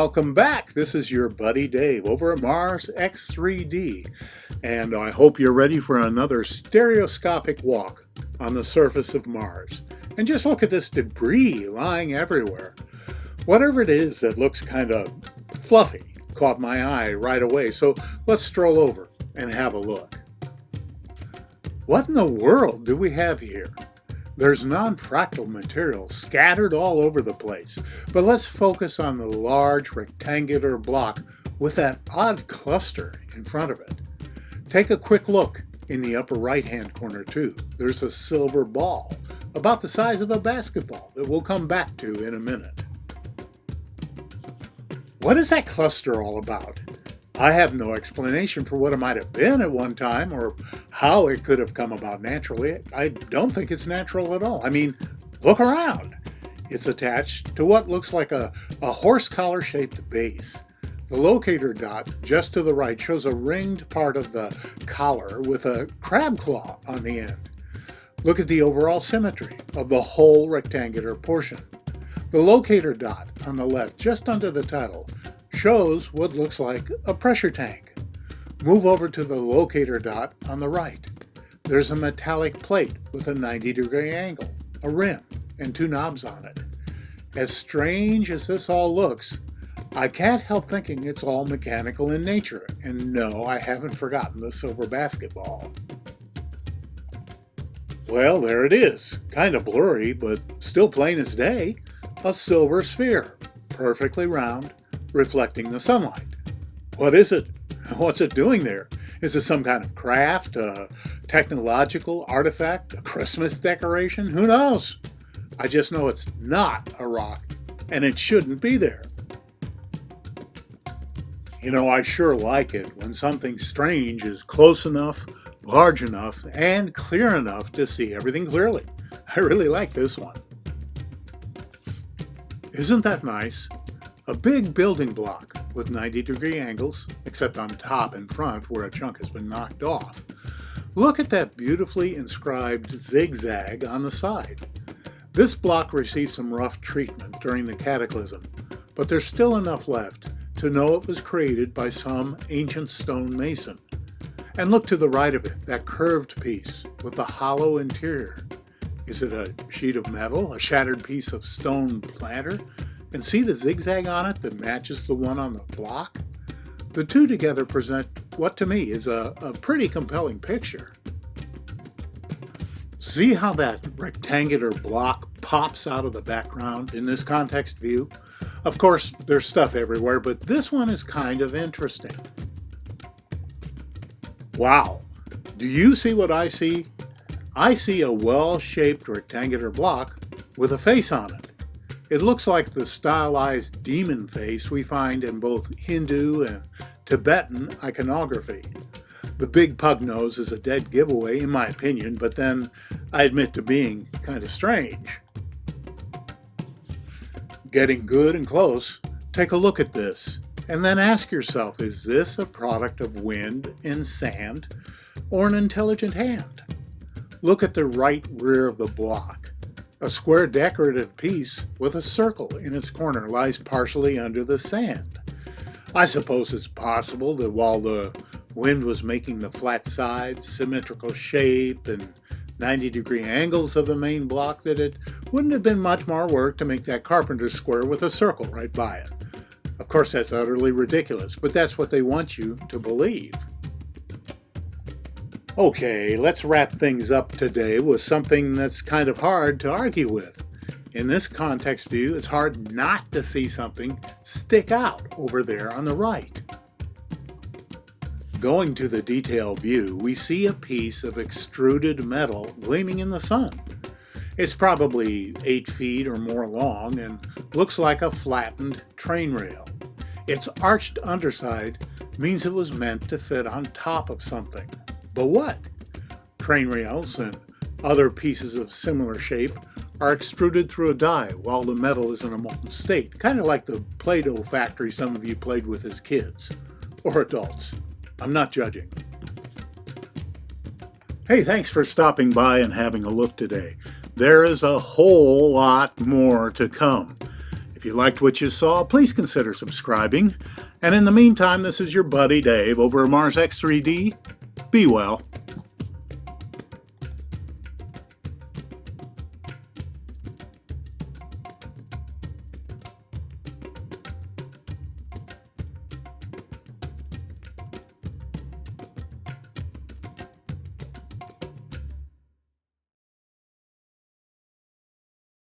welcome back. This is your buddy Dave over at Mars X3D, and I hope you're ready for another stereoscopic walk on the surface of Mars. And just look at this debris lying everywhere. Whatever it is that looks kind of fluffy caught my eye right away, so let's stroll over and have a look. What in the world do we have here? There's non-fractal material scattered all over the place, but let's focus on the large rectangular block with that odd cluster in front of it. Take a quick look in the upper right-hand corner too. There's a silver ball, about the size of a basketball, that we'll come back to in a minute. What is that cluster all about? I have no explanation for what it might have been at one time or how it could have come about naturally. I don't think it's natural at all. I mean, look around. It's attached to what looks like a horse collar-shaped base. The locator dot just to the right shows a ringed part of the collar with a crab claw on the end. Look at the overall symmetry of the whole rectangular portion. The locator dot on the left, just under the title, shows what looks like a pressure tank. Move over to the locator dot on the right. There's a metallic plate with a 90-degree angle, a rim, and two knobs on it. As strange as this all looks, I can't help thinking it's all mechanical in nature, and no, I haven't forgotten the silver basketball. Well, there it is. Kind of blurry, but still plain as day. A silver sphere, perfectly round, reflecting the sunlight. What is it? What's it doing there? Is it some kind of craft, a technological artifact, a Christmas decoration? Who knows? I just know it's not a rock, and it shouldn't be there. You know, I sure like it when something strange is close enough, large enough, and clear enough to see everything clearly. I really like this one. Isn't that nice? A big building block with 90-degree angles, except on top and front where a chunk has been knocked off. Look at that beautifully inscribed zigzag on the side. This block received some rough treatment during the cataclysm, but there's still enough left to know it was created by some ancient stone mason. And look to the right of it, that curved piece with the hollow interior. Is it a sheet of metal, a shattered piece of stone planter? And see the zigzag on it that matches the one on the block? The two together present what to me is a pretty compelling picture. See how that rectangular block pops out of the background in this context view? Of course, there's stuff everywhere, but this one is kind of interesting. Wow, do you see what I see? I see a well-shaped rectangular block with a face on it. It looks like the stylized demon face we find in both Hindu and Tibetan iconography. The big pug nose is a dead giveaway in my opinion, but then I admit to being kind of strange. Getting good and close, take a look at this and then ask yourself, is this a product of wind and sand or an intelligent hand? Look at the right rear of the block. A square decorative piece with a circle in its corner lies partially under the sand. I suppose it's possible that while the wind was making the flat sides, symmetrical shape, and 90-degree angles of the main block, that it wouldn't have been much more work to make that carpenter's square with a circle right by it. Of course, that's utterly ridiculous, but that's what they want you to believe. Okay, let's wrap things up today with something that's kind of hard to argue with. In this context view, it's hard not to see something stick out over there on the right. Going to the detail view, we see a piece of extruded metal gleaming in the sun. It's probably 8 feet or more long and looks like a flattened train rail. Its arched underside means it was meant to fit on top of something. But what? Train rails and other pieces of similar shape are extruded through a die while the metal is in a molten state, kind of like the Play-Doh factory some of you played with as kids, or adults. I'm not judging. Hey, thanks for stopping by and having a look today. There is a whole lot more to come. If you liked what you saw, please consider subscribing. And in the meantime, this is your buddy Dave over at Mars X3D. Be well.